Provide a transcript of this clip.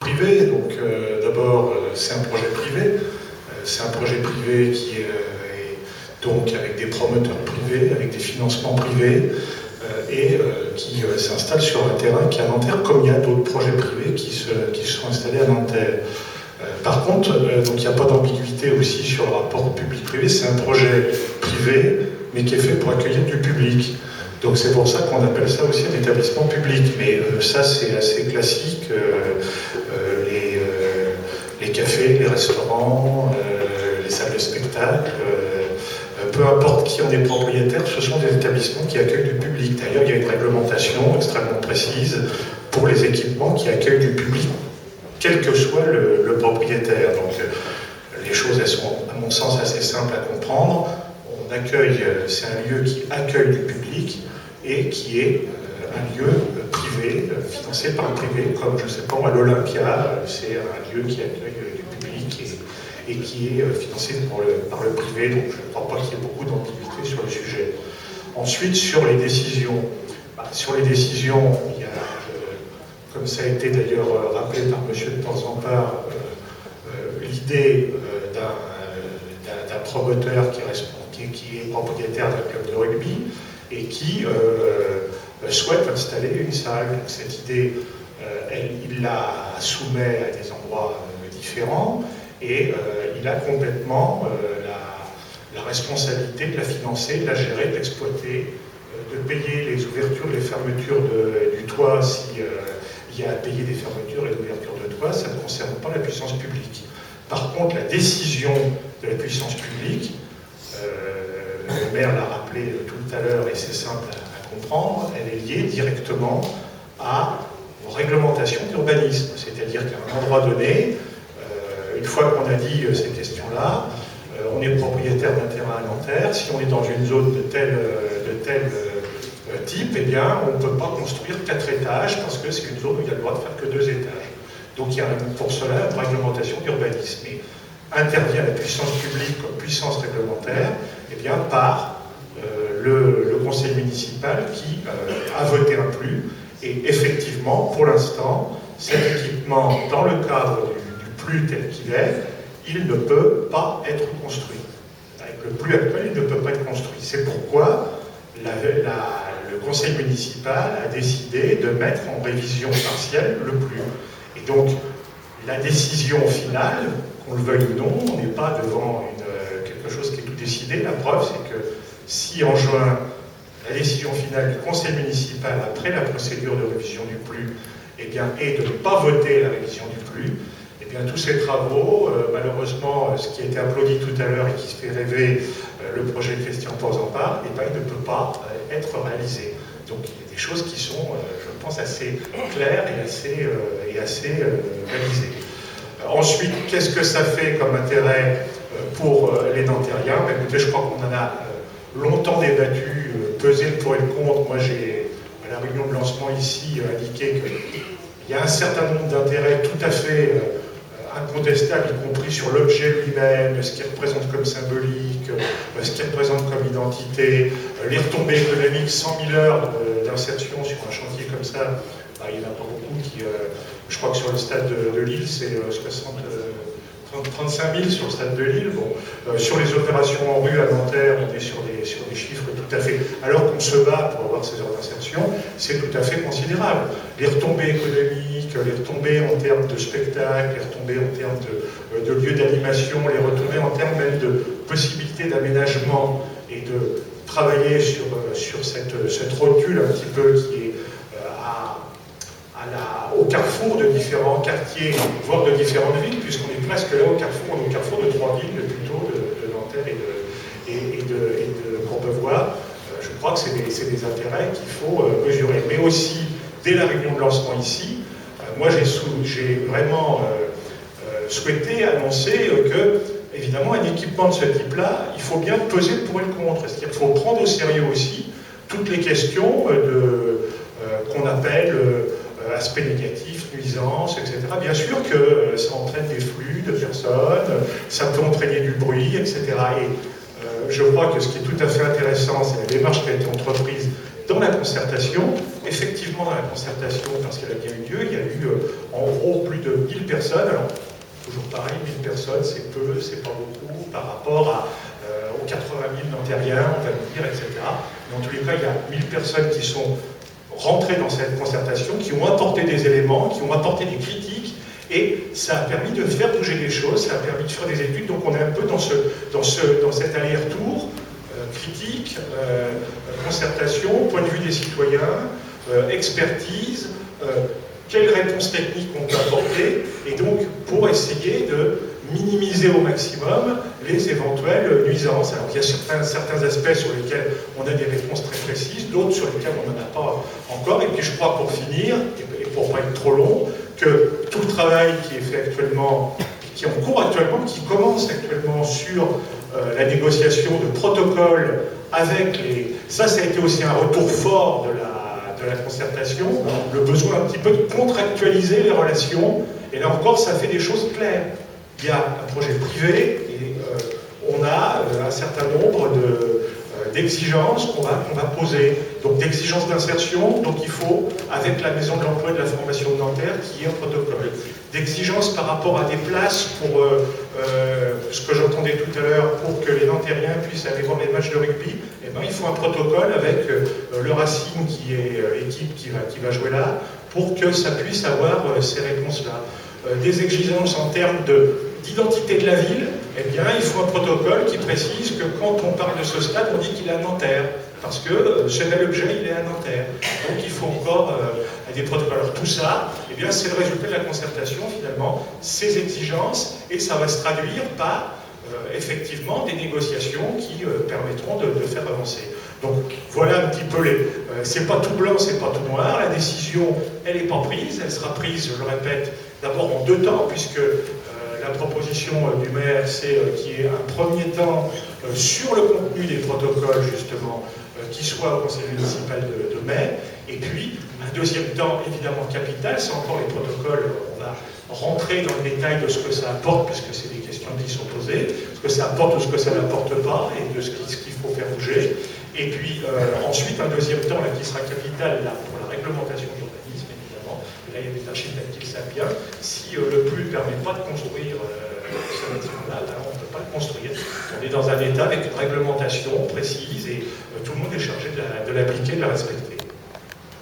privé. Donc d'abord, c'est un projet privé. C'est un projet privé qui est donc avec des promoteurs privés, avec des financements privés, et qui s'installe sur un terrain qui est à Nanterre, comme il y a d'autres projets privés qui sont installés à Nanterre. Par contre, donc il n'y a pas d'ambiguïté aussi sur le rapport public-privé. C'est un projet privé, mais qui est fait pour accueillir du public. Donc c'est pour ça qu'on appelle ça aussi un établissement public. Mais ça, c'est assez classique. Les cafés, les restaurants, les salles de spectacle, peu importe qui en est propriétaire, ce sont des établissements qui accueillent du public. D'ailleurs, il y a une réglementation extrêmement précise pour les équipements qui accueillent du public, quel que soit le propriétaire. Donc les choses, elles sont, à mon sens, assez simples à comprendre. On accueille, c'est un lieu qui accueille du public et qui est un lieu privé, financé par le privé, comme, je ne sais pas moi, l'Olympia, c'est un lieu qui accueille du public et qui est financé par le privé, donc je ne crois pas qu'il y ait beaucoup d'ambiguïté sur le sujet. Ensuite, sur les décisions, il y a, comme ça a été d'ailleurs rappelé par M. de Porzampar, l'idée d'un promoteur qui est propriétaire d'un club de rugby et qui souhaite installer une salle. Donc, cette idée, il la soumet à des endroits différents et il a complètement la responsabilité de la financer, de la gérer, de l'exploiter, de payer les ouvertures, les fermetures du toit s'il y a à payer des fermetures et d'ouvertures de toit. Ça ne concerne pas la puissance publique. Par contre, la décision de la puissance publique, le maire l'a rappelé tout à l'heure et c'est simple à comprendre, elle est liée directement aux réglementations d'urbanisme. C'est-à-dire qu'à un endroit donné, une fois qu'on a dit ces questions-là, on est propriétaire d'un terrain à Nanterre, si on est dans une zone de tel type, eh bien, on ne peut pas construire 4 étages parce que c'est une zone où il y a le droit de faire que 2 étages. Donc il y a pour cela une réglementation d'urbanisme. Et intervient la puissance publique comme puissance réglementaire, eh bien, par le conseil municipal qui a voté un plus. Et effectivement, pour l'instant, cet équipement, dans le cadre du plus tel qu'il est, il ne peut pas être construit. Avec le plus actuel, il ne peut pas être construit. C'est pourquoi le conseil municipal a décidé de mettre en révision partielle le plus. Et donc, la décision finale, qu'on le veuille ou non, on n'est pas devant quelque chose qui est tout décidé. La preuve, c'est que si en juin, la décision finale du conseil municipal, après la procédure de révision du plus, eh bien, est de ne pas voter la révision du plus, eh bien, tous ces travaux, malheureusement, ce qui a été applaudi tout à l'heure et qui se fait rêver, le projet de Christian Porzampar, eh bien, il ne peut pas être réalisé. Donc il y a des choses qui sont, je pense, assez claires et assez réalisées. Ensuite, qu'est-ce que ça fait comme intérêt pour les Nantériens? Ben, écoutez, je crois qu'on en a longtemps débattu, pesé le pour et le contre. Moi, j'ai, à la réunion de lancement ici, indiqué qu'il y a un certain nombre d'intérêts tout à fait incontestables, y compris sur l'objet lui-même, ce qu'il représente comme symbolique, ce qu'il représente comme identité, les retombées économiques, 100 000 heures d'insertion sur un chantier comme ça, bah, il n'y en a pas beaucoup qui... je crois que sur le stade de Lille, c'est 35 000 sur le stade de Lille. Bon, sur les opérations en rue à Nanterre, on est sur des chiffres tout à fait... Alors qu'on se bat pour avoir ces heures d'insertion, c'est tout à fait considérable. Les retombées économiques, les retombées en termes de spectacle, les retombées en termes de lieux d'animation, les retombées en termes même de possibilités d'aménagement et de travailler sur cette rotule un petit peu qui est au carrefour de différents quartiers, voire de différentes villes, puisqu'on est presque là au carrefour de 3 villes, plutôt de Nanterre et de Courbevoie. Je crois que c'est des intérêts qu'il faut mesurer. Mais aussi, dès la réunion de lancement ici, moi j'ai vraiment souhaité annoncer que, évidemment, un équipement de ce type-là, il faut bien peser le pour et le contre. C'est-à-dire qu'il faut prendre au sérieux aussi toutes les questions qu'on appelle aspects négatifs, nuisances, etc. Bien sûr que ça entraîne des flux de personnes, ça peut entraîner du bruit, etc. Et je crois que ce qui est tout à fait intéressant, c'est la démarche qui a été entreprise dans la concertation. Effectivement, dans la concertation, parce qu'elle a bien eu lieu, il y a eu En gros, plus de 1000 personnes. Alors, toujours pareil, 1000 personnes, c'est peu, c'est pas beaucoup par rapport aux 80 000 nantériens, on va le dire, etc. Mais en tous les cas, il y a 1000 personnes qui sont rentrées dans cette concertation, qui ont apporté des éléments, qui ont apporté des critiques, et ça a permis de faire bouger les choses, ça a permis de faire des études. Donc on est un peu dans cet aller-retour, critique, concertation, point de vue des citoyens, expertise, quelles réponses techniques on peut apporter, et donc pour essayer de minimiser au maximum les éventuelles nuisances. Alors il y a certains aspects sur lesquels on a des réponses très précises, d'autres sur lesquels on n'en a pas encore. Et puis je crois, pour finir, et pour pas être trop long, que tout le travail qui est fait actuellement, qui est en cours actuellement, qui commence actuellement sur la négociation de protocoles avec les... Ça a été aussi un retour fort de la concertation, le besoin un petit peu de contractualiser les relations, et là encore, ça fait des choses claires. Il y a un projet privé, et on a un certain nombre d'exigences qu'on va poser. Donc d'exigences d'insertion, donc il faut, avec la Maison de l'Emploi et de la Formation de Nanterre, qu'il y ait un protocole. D'exigences par rapport à des places pour, ce que j'entendais tout à l'heure, pour que les Nantériens puissent aller voir les matchs de rugby, eh ben, il faut un protocole avec le Racing, qui est l'équipe qui va jouer là, pour que ça puisse avoir ces réponses-là. Des exigences en termes d'identité de la ville, eh bien, il faut un protocole qui précise que quand on parle de ce stade, on dit qu'il est à Nanterre, parce que ce bel objet, il est à Nanterre. Donc il faut encore des protocoles. Alors tout ça, eh bien, c'est le résultat de la concertation, finalement, ces exigences, et ça va se traduire par, effectivement, des négociations qui permettront de faire avancer. Donc voilà un petit peu c'est pas tout blanc, c'est pas tout noir. La décision, elle n'est pas prise. Elle sera prise, je le répète, d'abord en 2 temps, puisque la proposition du maire, c'est qu'il y ait un premier temps sur le contenu des protocoles, justement, qui soit au conseil municipal de mai, et puis un deuxième temps, évidemment capital, c'est encore les protocoles. On va rentrer dans le détail de ce que ça apporte, puisque c'est des questions qui sont posées, ce que ça apporte ou ce que ça n'apporte pas, et de ce qu'il faut faire bouger. Et puis ensuite, un deuxième temps là, qui sera capital là, pour la réglementation de l'urbanisme, évidemment. Et là, il y a des architectes qui le savent bien. Si le PLU ne permet pas de construire ce bâtiment-là, on ne peut pas le construire. On est dans un état avec une réglementation précise, et tout le monde est chargé de l'appliquer, de la respecter.